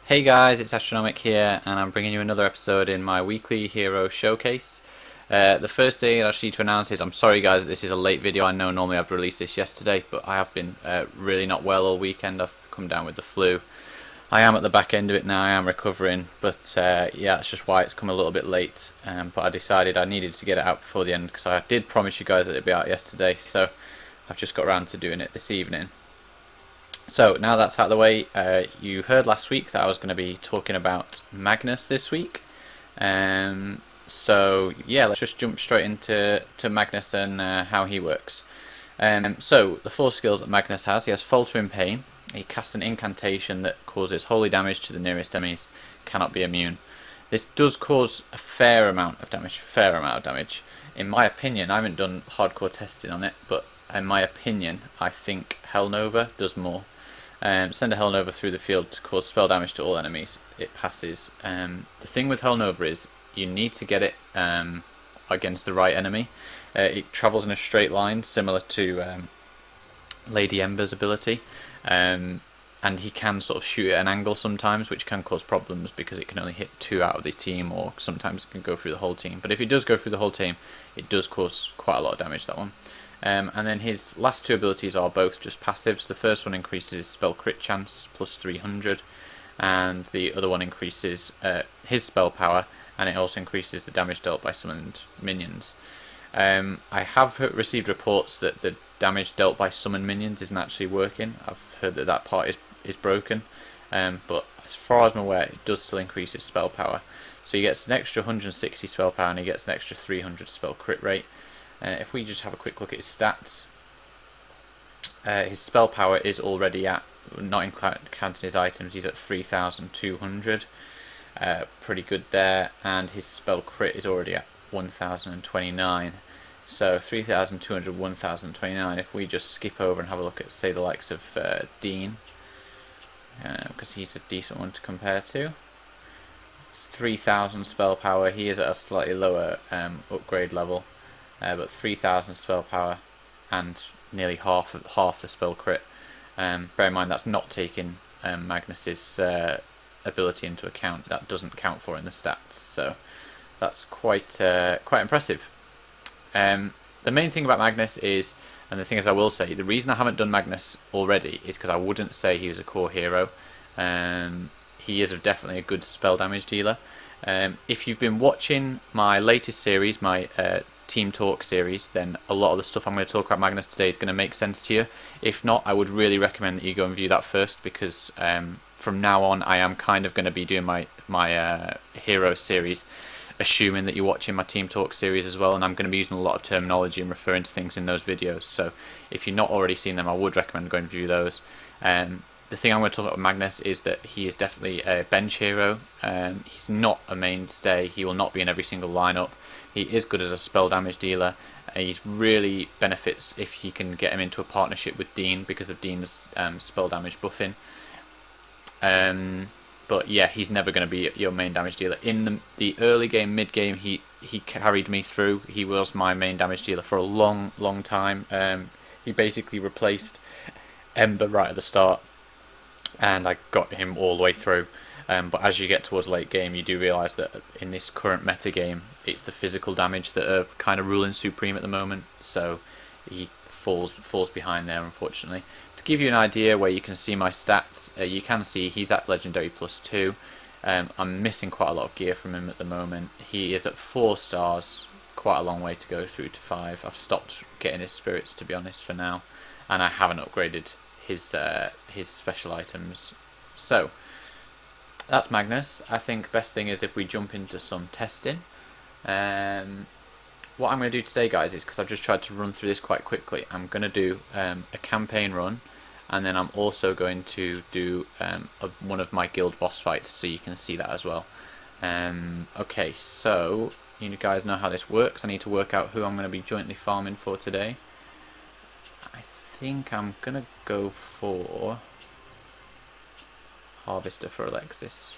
Hey guys, it's Astronomic here, and I'm bringing you another episode in my weekly hero showcase. The first thing I actually need to announce is I'm sorry guys that this is a late video. I know normally I'd release this yesterday, but I have been really not well all weekend. I've come down with the flu. I am at the back end of it now, I am recovering, but yeah, that's just why it's come a little bit late. But I decided I needed to get it out before the end, because I did promise you guys that it'd be out yesterday, so I've just got around to doing it this evening. So now that's out of the way, you heard last week that I was going to be talking about Magnus this week. So yeah, let's just jump straight into Magnus and how he works. So the four skills that Magnus has: he has Faltering Pain. He casts an incantation that causes holy damage to the nearest enemies. Cannot be immune. This does cause a fair amount of damage. In my opinion, I haven't done hardcore testing on it, but in my opinion, I think Hell Nova does more. Send a Hell Nova through the field to cause spell damage to all enemies. It passes. The thing with Hell Nova is you need to get it against the right enemy. It travels in a straight line, similar to Lady Ember's ability, and he can sort of shoot at an angle sometimes, which can cause problems because it can only hit two out of the team, or sometimes it can go through the whole team. But if it does go through the whole team, it does cause quite a lot of damage, that one. And then his last two abilities are both just passives. The first one increases his spell crit chance plus 300, and the other one increases his spell power, and it also increases the damage dealt by summoned minions. I have received reports that the damage dealt by summoned minions isn't actually working. I've heard that that part is broken, but as far as I'm aware, it does still increase his spell power. So he gets an extra 160 spell power, and he gets an extra 300 spell crit rate. If we just have a quick look at his stats, his spell power is already at, not counting his items, he's at 3,200. Pretty good there, and his spell crit is already at 1,029. So 3,200, 1,029. If we just skip over and have a look at, say, the likes of Dean, because he's a decent one to compare to. It's 3,000 spell power. He is at a slightly lower upgrade level. But 3,000 spell power and nearly half the spell crit. Bear in mind that's not taking Magnus's ability into account. That doesn't count for in the stats, so that's quite impressive. The main thing about Magnus is, and the thing is, I will say, the reason I haven't done Magnus already is because I wouldn't say he was a core hero. He is definitely a good spell damage dealer. If you've been watching my latest series, my Team Talk series, then a lot of the stuff I'm going to talk about Magnus today is going to make sense to you. If not, I would really recommend that you go and view that first, because from now on I am kind of going to be doing my hero series assuming that you're watching my Team Talk series as well, and I'm going to be using a lot of terminology and referring to things in those videos. So if you've not already seen them, I would recommend going and view those. The thing I'm going to talk about Magnus is that he is definitely a bench hero. He's not a mainstay. He will not be in every single lineup. He is good as a spell damage dealer. He really benefits if you can get him into a partnership with Dean because of Dean's spell damage buffing. But yeah, he's never going to be your main damage dealer. In the early game, mid game, he carried me through. He was my main damage dealer for a long time. He basically replaced Ember right at the start, and I got him all the way through. But as you get towards late game, you do realise that in this current meta game, it's the physical damage that are kind of ruling supreme at the moment. So he falls behind there, unfortunately. To give you an idea where you can see my stats, you can see he's at Legendary +2. I'm missing quite a lot of gear from him at the moment. He is at 4 stars, quite a long way to go through to 5. I've stopped getting his spirits, to be honest, for now, and I haven't upgraded his special items. So that's Magnus. I think best thing is if we jump into some testing. What I'm going to do today, guys, is because I've just tried to run through this quite quickly, I'm going to do a campaign run, and then I'm also going to do one of my guild boss fights, so you can see that as well. Okay, so you guys know how this works. I need to work out who I'm going to be jointly farming for today. I think I'm going to go for Harvester for Alexis.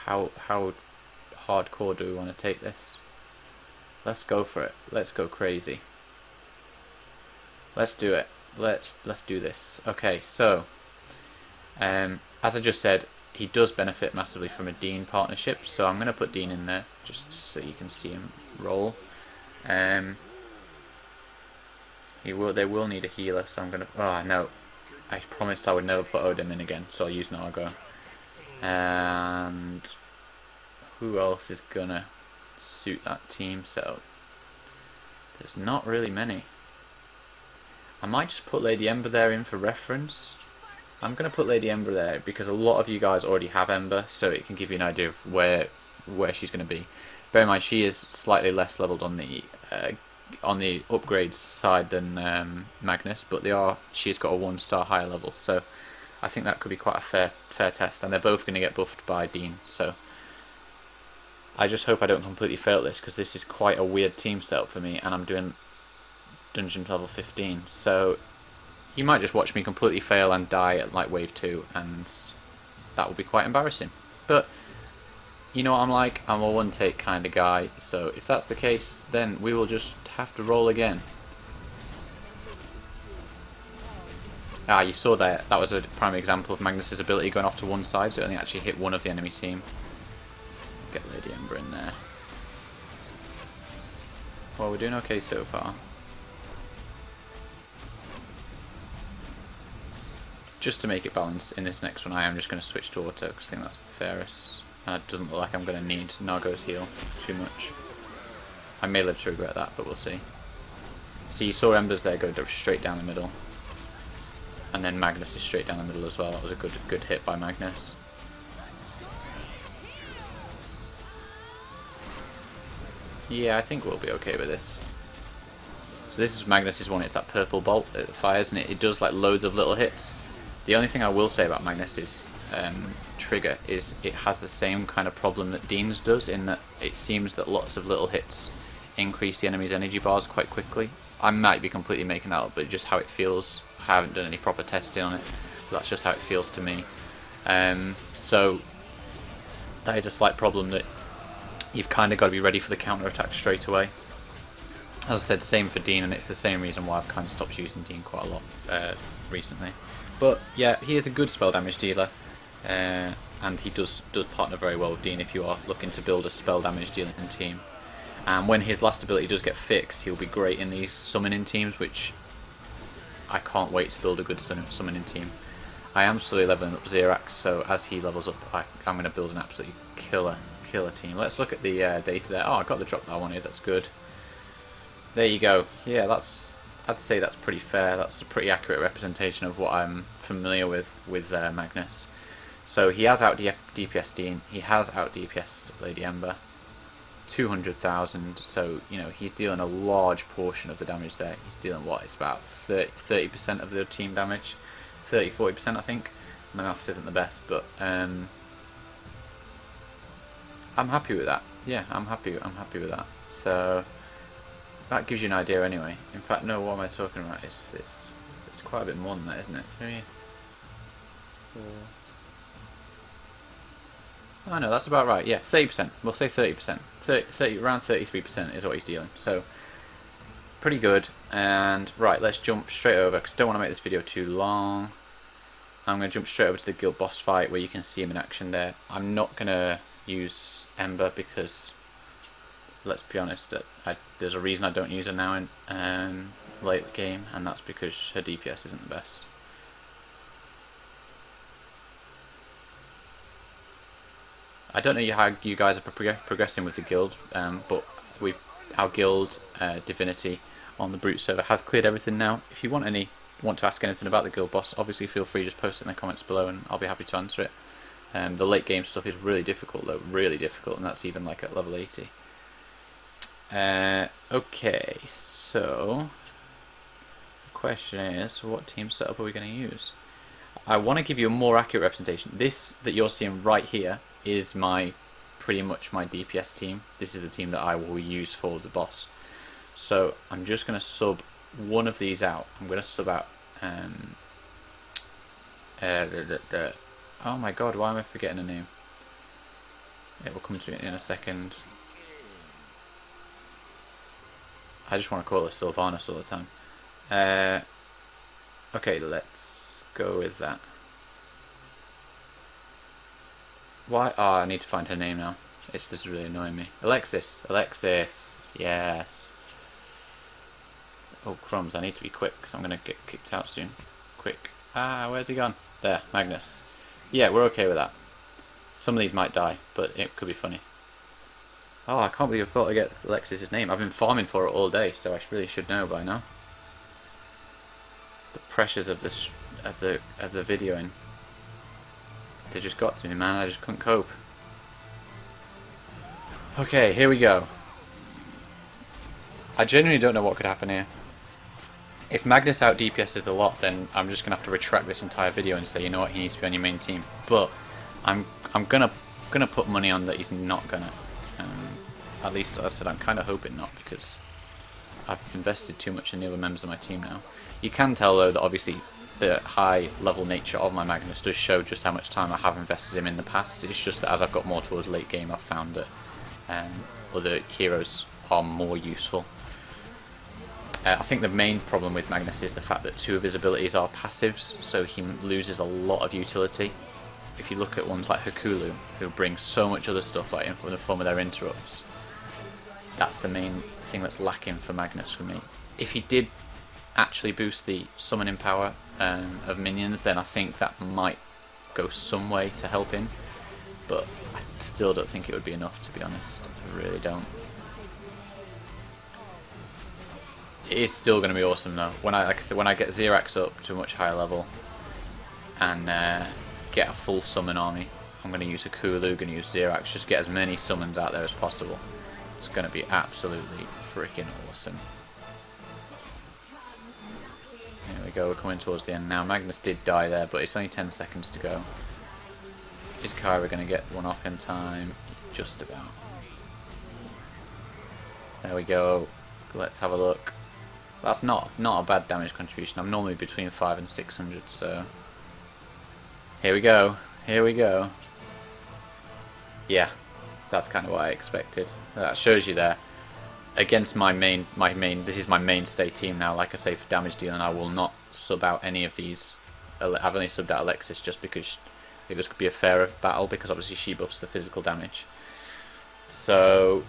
How hardcore do we want to take this? Let's go for it. Let's go crazy. Let's do it. Let's do this. Okay, so As I just said, he does benefit massively from a Dean partnership, so I'm going to put Dean in there just so you can see him roll. They will need a healer, so I'm going to... Oh, no. I promised I would never put Odin in again, so I'll use Nargo. And who else is going to suit that team setup? There's not really many. I might just put Lady Ember there in for reference. I'm going to put Lady Ember there because a lot of you guys already have Ember, so it can give you an idea of where she's going to be. Bear in mind, she is slightly less leveled on the upgrades side than Magnus, but she's got a 1-star higher level, so I think that could be quite a fair test, and they're both going to get buffed by Dean, so I just hope I don't completely fail this, because this is quite a weird team setup for me, and I'm doing dungeon level 15, so you might just watch me completely fail and die at like wave 2, and that will be quite embarrassing. But you know what I'm like, I'm a one-take kind of guy, so if that's the case, then we will just have to roll again. You saw that was a prime example of Magnus's ability going off to one side, so it only actually hit one of the enemy team. Get Lady Ember in there. Well, we're doing okay so far. Just to make it balanced in this next one, I am just going to switch to auto because I think that's the fairest. It doesn't look like I'm going to need Nargo's heal too much. I may live to regret that, but we'll see. See, you saw Embers there go straight down the middle. And then Magnus is straight down the middle as well. That was a good hit by Magnus. Yeah, I think we'll be okay with this. So this is Magnus's one, it's that purple bolt that fires, and it does like loads of little hits. The only thing I will say about Magnus's trigger is it has the same kind of problem that Dean's does, in that it seems that lots of little hits increase the enemy's energy bars quite quickly. I might be completely making that up, but just how it feels. I haven't done any proper testing on it, but that's just how it feels to me. So that is a slight problem that you've kind of got to be ready for the counter attack straight away. As I said, same for Dean, and it's the same reason why I've kind of stopped using Dean quite a lot recently. But yeah, he is a good spell damage dealer, and he does partner very well with Dean if you are looking to build a spell damage dealing team. And when his last ability does get fixed, he'll be great in these summoning teams, which I can't wait to build a good summoning team. I am slowly leveling up Xerax, so as he levels up, I'm going to build an absolutely killer team. Let's look at the data there. Oh, I got the drop that I wanted, that's good. There you go. Yeah, I'd say that's pretty fair. That's a pretty accurate representation of what I'm familiar with Magnus. So he has out DPS Dean, he has out DPS'd Lady Ember. 200,000, so you know he's dealing a large portion of the damage there. He's dealing what? It's about 30% of the team damage, 30-40% I think. My maths isn't the best, but I'm happy with that. Yeah, I'm happy with that. So that gives you an idea anyway. In fact, no, what am I talking about? It's quite a bit more than that, isn't it? 3, 4. Oh no, that's about right. Yeah, 30%. We'll say 30%. 30, around 33% is what he's dealing. So pretty good. And right, let's jump straight over because I don't want to make this video too long. I'm going to jump straight over to the guild boss fight where you can see him in action there. I'm not going to use Ember because, let's be honest, there's a reason I don't use her now in late game, and that's because her DPS isn't the best. I don't know how you guys are progressing with the guild, but our guild Divinity on the Brute server has cleared everything now. If you want to ask anything about the guild boss, obviously feel free, just post it in the comments below and I'll be happy to answer it. The late game stuff is really difficult though, really difficult, and that's even like at level 80. Okay, so the question is, what team setup are we going to use? I want to give you a more accurate representation. This that you're seeing right here is pretty much my DPS team. This is the team that I will use for the boss. So I'm just going to sub one of these out. I'm going to sub out oh my god, why am I forgetting a name? It will come to me in a second. I just want to call her Sylvanas all the time. Okay, let's go with that. Why? Oh, I need to find her name now. This is really annoying me. Alexis. Alexis. Yes. Oh, crumbs. I need to be quick because I'm going to get kicked out soon. Quick. Ah, where's he gone? There, Magnus. Yeah, we're okay with that. Some of these might die, but it could be funny. Oh, I can't believe I thought to get Alexis' name. I've been farming for it all day, so I really should know by now. The pressures of this, of the videoing, they just got to me, man. I just couldn't cope. Okay, here we go. I genuinely don't know what could happen here. If Magnus out DPS's a lot, then I'm just gonna have to retract this entire video and say, you know what, he needs to be on your main team. But I'm gonna put money on that he's not gonna. At least, as I said, I'm kind of hoping not, because I've invested too much in the other members of my team now. You can tell though that obviously the high level nature of my Magnus does show just how much time I have invested him in the past. It's just that as I've got more towards late game, I've found that other heroes are more useful. I think the main problem with Magnus is the fact that 2 of his abilities are passives, so he loses a lot of utility. If you look at ones like Hakulu, who bring so much other stuff like in the form of their interrupts, that's the main thing that's lacking for Magnus for me. If he did actually boost the summoning power of minions, then I think that might go some way to help him, but I still don't think it would be enough, to be honest. I really don't. It is still going to be awesome though. When like I said, when I get Xerax up to a much higher level and get a full summon army, I'm going to use Hakulu, going to use Xerax, just get as many summons out there as possible. It's going to be absolutely freaking awesome. Here we go, we're coming towards the end now. Magnus did die there, but it's only 10 seconds to go. Is Kyra going to get one off in time? Just about. There we go. Let's have a look. That's not a bad damage contribution. I'm normally between 500 and 600, so here we go. Here we go. Yeah, that's kind of what I expected. That shows you there. Against my main, this is my mainstay team now. Like I say, for damage dealing, I will not sub out any of these. I've only subbed out Alexis just because it was going to be a fairer battle, because obviously she buffs the physical damage. So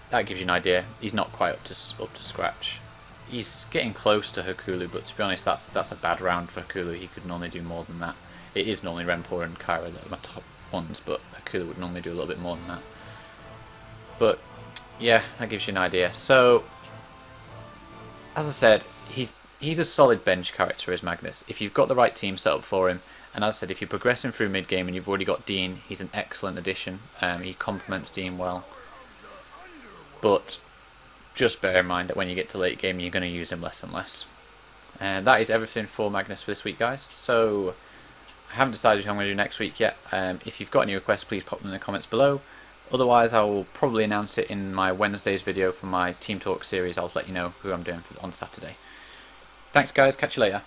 that gives you an idea. He's not quite up to scratch. He's getting close to Hakulu, but to be honest, that's a bad round for Hakulu. He could normally do more than that. It is normally Renpor and Kyra that are my top ones, but Hakulu would normally do a little bit more than that. But yeah, that gives you an idea. So, as I said, he's a solid bench character as Magnus. If you've got the right team set up for him, and as I said, if you're progressing through mid game and you've already got Dean, he's an excellent addition. He complements Dean well. But just bear in mind that when you get to late game, you're going to use him less and less. And that is everything for Magnus for this week, guys. So I haven't decided who I'm going to do next week yet. If you've got any requests, please pop them in the comments below. Otherwise, I will probably announce it in my Wednesday's video for my Team Talk series. I'll let you know who I'm doing on Saturday. Thanks, guys. Catch you later.